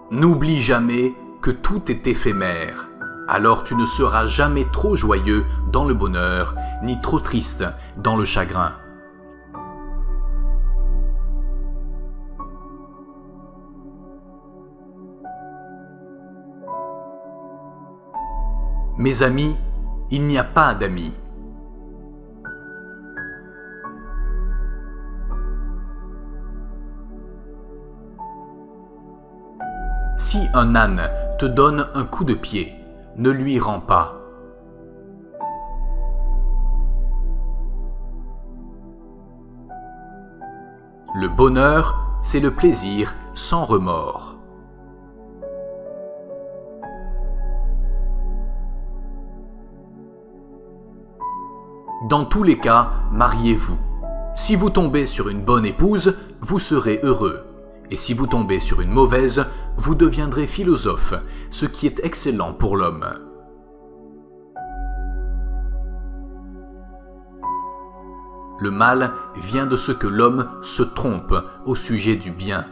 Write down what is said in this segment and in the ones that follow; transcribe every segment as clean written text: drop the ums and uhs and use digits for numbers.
N'oublie jamais que tout est éphémère. Alors tu ne seras jamais trop joyeux dans le bonheur, ni trop triste dans le chagrin. Mes amis, il n'y a pas d'amis. Si un âne te donne un coup de pied, ne lui rends pas. Le bonheur, c'est le plaisir sans remords. Dans tous les cas, mariez-vous. Si vous tombez sur une bonne épouse, vous serez heureux. Et si vous tombez sur une mauvaise, vous deviendrez philosophe, ce qui est excellent pour l'homme. Le mal vient de ce que l'homme se trompe au sujet du bien.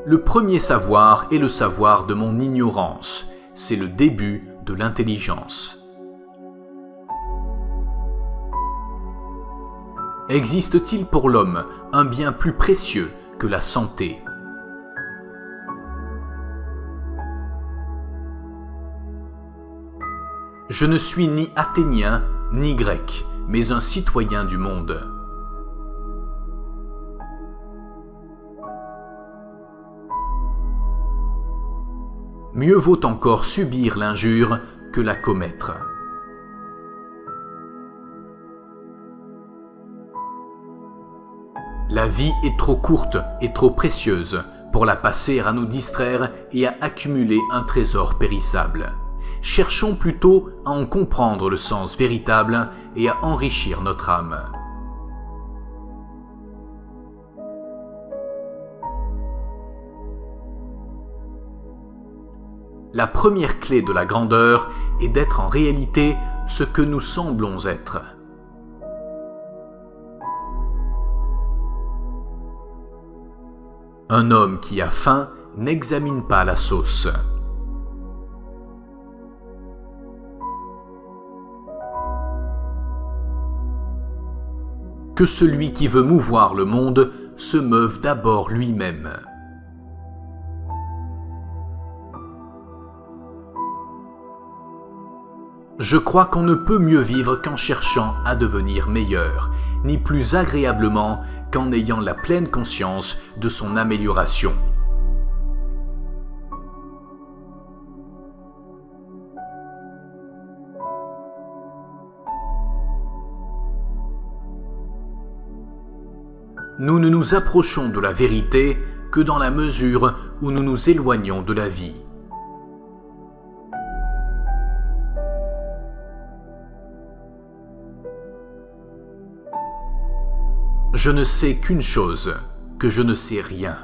Le premier savoir est le savoir de mon ignorance. C'est le début de l'intelligence. Existe-t-il pour l'homme un bien plus précieux que la santé ? Je ne suis ni athénien ni grec, mais un citoyen du monde. Mieux vaut encore subir l'injure que la commettre. La vie est trop courte et trop précieuse pour la passer à nous distraire et à accumuler un trésor périssable. Cherchons plutôt à en comprendre le sens véritable et à enrichir notre âme. La première clé de la grandeur est d'être en réalité ce que nous semblons être. Un homme qui a faim n'examine pas la sauce. Que celui qui veut mouvoir le monde se meuve d'abord lui-même. Je crois qu'on ne peut mieux vivre qu'en cherchant à devenir meilleur, ni plus agréablement qu'en ayant la pleine conscience de son amélioration. Nous ne nous approchons de la vérité que dans la mesure où nous nous éloignons de la vie. Je ne sais qu'une chose, que je ne sais rien.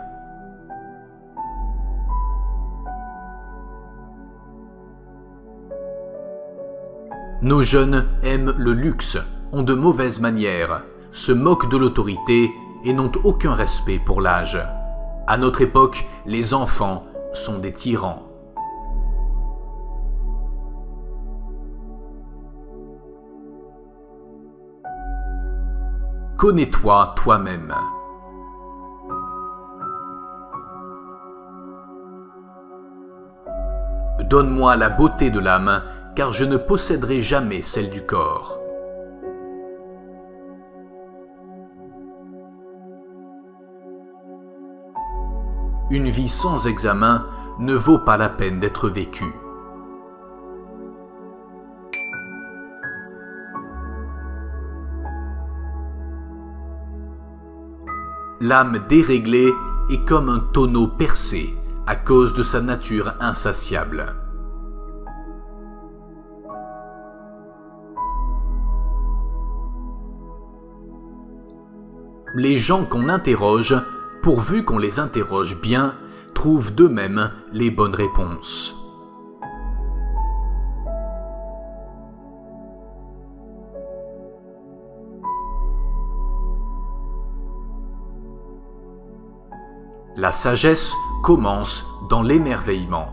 Nos jeunes aiment le luxe, ont de mauvaises manières, se moquent de l'autorité et n'ont aucun respect pour l'âge. À notre époque, les enfants sont des tyrans. Connais-toi toi-même. Donne-moi la beauté de l'âme, car je ne posséderai jamais celle du corps. Une vie sans examen ne vaut pas la peine d'être vécue. L'âme déréglée est comme un tonneau percé à cause de sa nature insatiable. Les gens qu'on interroge, pourvu qu'on les interroge bien, trouvent d'eux-mêmes les bonnes réponses. La sagesse commence dans l'émerveillement.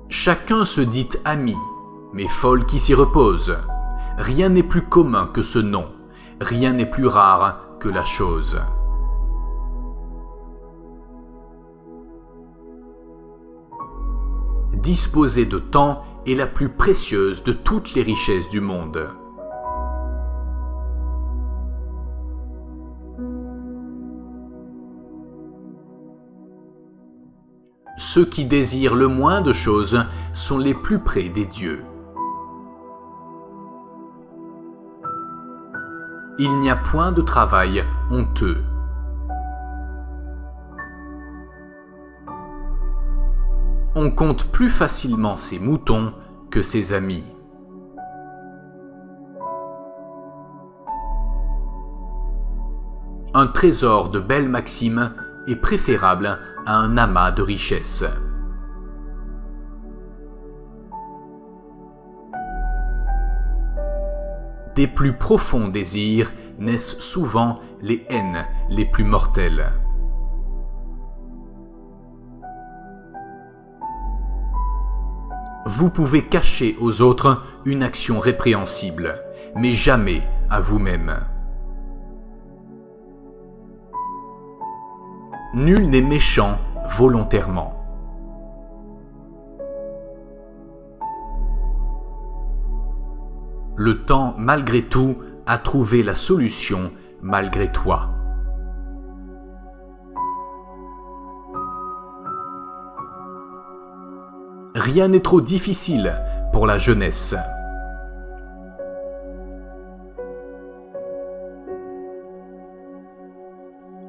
Chacun se dit ami, mais folle qui s'y repose. Rien n'est plus commun que ce nom, rien n'est plus rare que la chose. Disposer de temps est la plus précieuse de toutes les richesses du monde. Ceux qui désirent le moins de choses sont les plus près des dieux. Il n'y a point de travail honteux. On compte plus facilement ses moutons que ses amis. Un trésor de belles maximes est préférable à un amas de richesses. Des plus profonds désirs naissent souvent les haines les plus mortelles. Vous pouvez cacher aux autres une action répréhensible, mais jamais à vous-même. Nul n'est méchant volontairement. Le temps, malgré tout, a trouvé la solution malgré toi. Rien n'est trop difficile pour la jeunesse.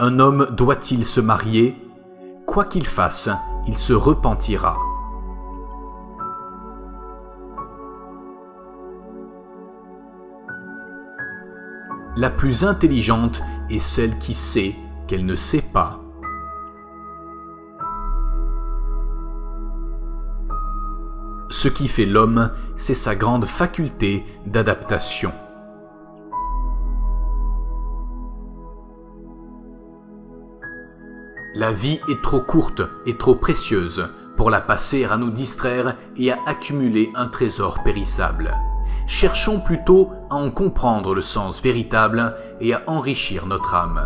Un homme doit-il se marier? Quoi qu'il fasse, il se repentira. La plus intelligente est celle qui sait qu'elle ne sait pas. Ce qui fait l'homme, c'est sa grande faculté d'adaptation. La vie est trop courte et trop précieuse pour la passer à nous distraire et à accumuler un trésor périssable. Cherchons plutôt à en comprendre le sens véritable et à enrichir notre âme.